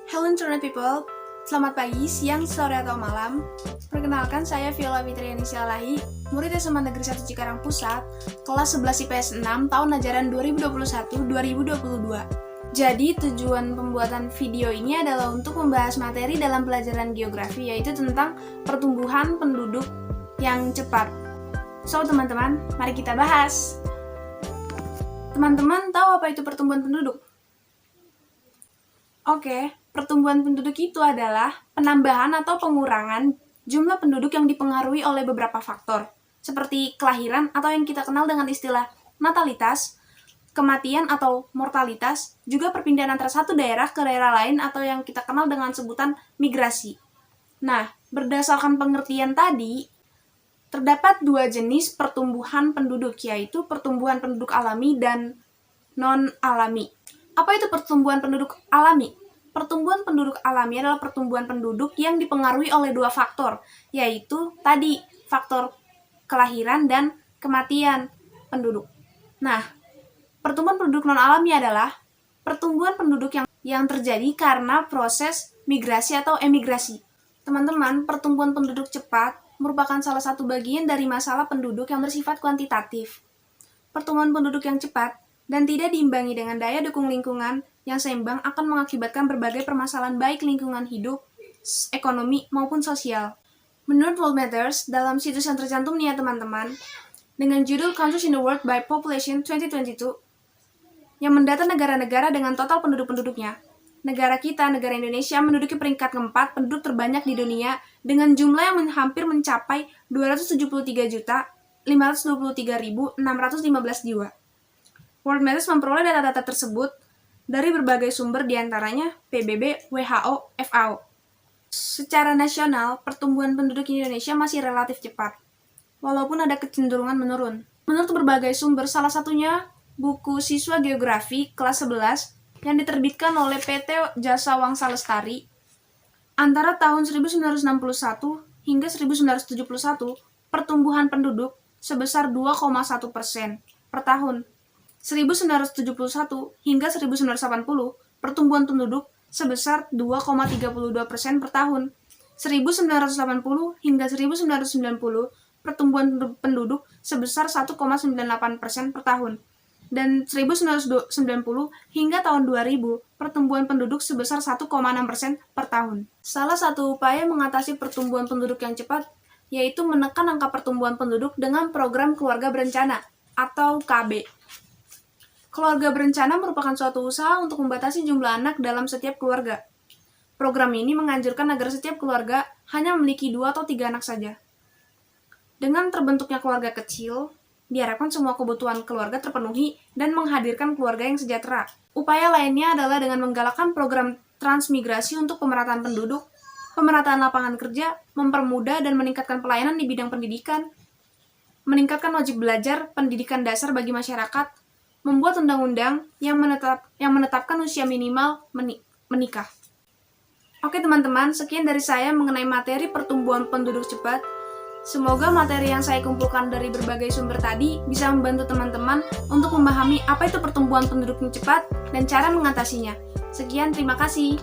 Hello Internet People, selamat pagi, siang, sore, atau malam. Perkenalkan, saya Viola Fitriani Sialahi, murid SMA Negeri 1 Cikarang Pusat, kelas 11 IPS 6, tahun ajaran 2021-2022. Jadi, tujuan pembuatan video ini adalah untuk membahas materi dalam pelajaran geografi, yaitu tentang pertumbuhan penduduk yang cepat. So, teman-teman, mari kita bahas. Teman-teman tahu apa itu pertumbuhan penduduk? Oke, pertumbuhan penduduk itu adalah penambahan atau pengurangan jumlah penduduk yang dipengaruhi oleh beberapa faktor, seperti kelahiran atau yang kita kenal dengan istilah natalitas, kematian atau mortalitas, juga perpindahan antara satu daerah ke daerah lain atau yang kita kenal dengan sebutan migrasi. Nah, berdasarkan pengertian tadi, terdapat dua jenis pertumbuhan penduduk, yaitu pertumbuhan penduduk alami dan non-alami. Apa itu pertumbuhan penduduk alami? Pertumbuhan penduduk alami adalah pertumbuhan penduduk yang dipengaruhi oleh dua faktor, yaitu tadi faktor kelahiran dan kematian penduduk. Nah, pertumbuhan penduduk non-alami adalah pertumbuhan penduduk yang terjadi karena proses migrasi atau emigrasi. Teman-teman, pertumbuhan penduduk cepat merupakan salah satu bagian dari masalah penduduk yang bersifat kuantitatif. Pertumbuhan penduduk yang cepat dan tidak diimbangi dengan daya dukung lingkungan yang seimbang akan mengakibatkan berbagai permasalahan baik lingkungan hidup, ekonomi, maupun sosial. Menurut Worldometers, dalam situs yang tercantum nih ya teman-teman, dengan judul Countries in the World by Population 2022, yang mendata negara-negara dengan total penduduk-penduduknya, negara kita, negara Indonesia, menduduki peringkat keempat penduduk terbanyak di dunia dengan jumlah yang hampir mencapai 273.523.615 jiwa. Worldometers memperoleh data-data tersebut dari berbagai sumber diantaranya PBB, WHO, FAO. Secara nasional, pertumbuhan penduduk Indonesia masih relatif cepat, walaupun ada kecenderungan menurun. Menurut berbagai sumber, salah satunya buku Siswa Geografi kelas 11 yang diterbitkan oleh PT Jasa Wangsa Lestari, antara tahun 1961 hingga 1971, pertumbuhan penduduk sebesar 2,1% per tahun. 1971 hingga 1980, pertumbuhan penduduk sebesar 2,32% per tahun. 1980 hingga 1990, pertumbuhan penduduk sebesar 1,98% per tahun. Dan 1990 hingga tahun 2000, pertumbuhan penduduk sebesar 1,6% per tahun. Salah satu upaya mengatasi pertumbuhan penduduk yang cepat yaitu menekan angka pertumbuhan penduduk dengan program keluarga berencana atau KB. Keluarga berencana merupakan suatu usaha untuk membatasi jumlah anak dalam setiap keluarga. Program ini menganjurkan agar setiap keluarga hanya memiliki 2 atau 3 anak saja. Dengan terbentuknya keluarga kecil, diharapkan semua kebutuhan keluarga terpenuhi dan menghadirkan keluarga yang sejahtera. Upaya lainnya adalah dengan menggalakkan program transmigrasi untuk pemerataan penduduk, pemerataan lapangan kerja, mempermudah dan meningkatkan pelayanan di bidang pendidikan, meningkatkan wajib belajar pendidikan dasar bagi masyarakat, membuat undang-undang yang menetapkan usia minimal menikah. Oke teman-teman, sekian dari saya mengenai materi pertumbuhan penduduk cepat. Semoga materi yang saya kumpulkan dari berbagai sumber tadi bisa membantu teman-teman untuk memahami apa itu pertumbuhan penduduk yang cepat dan cara mengatasinya. Sekian, terima kasih.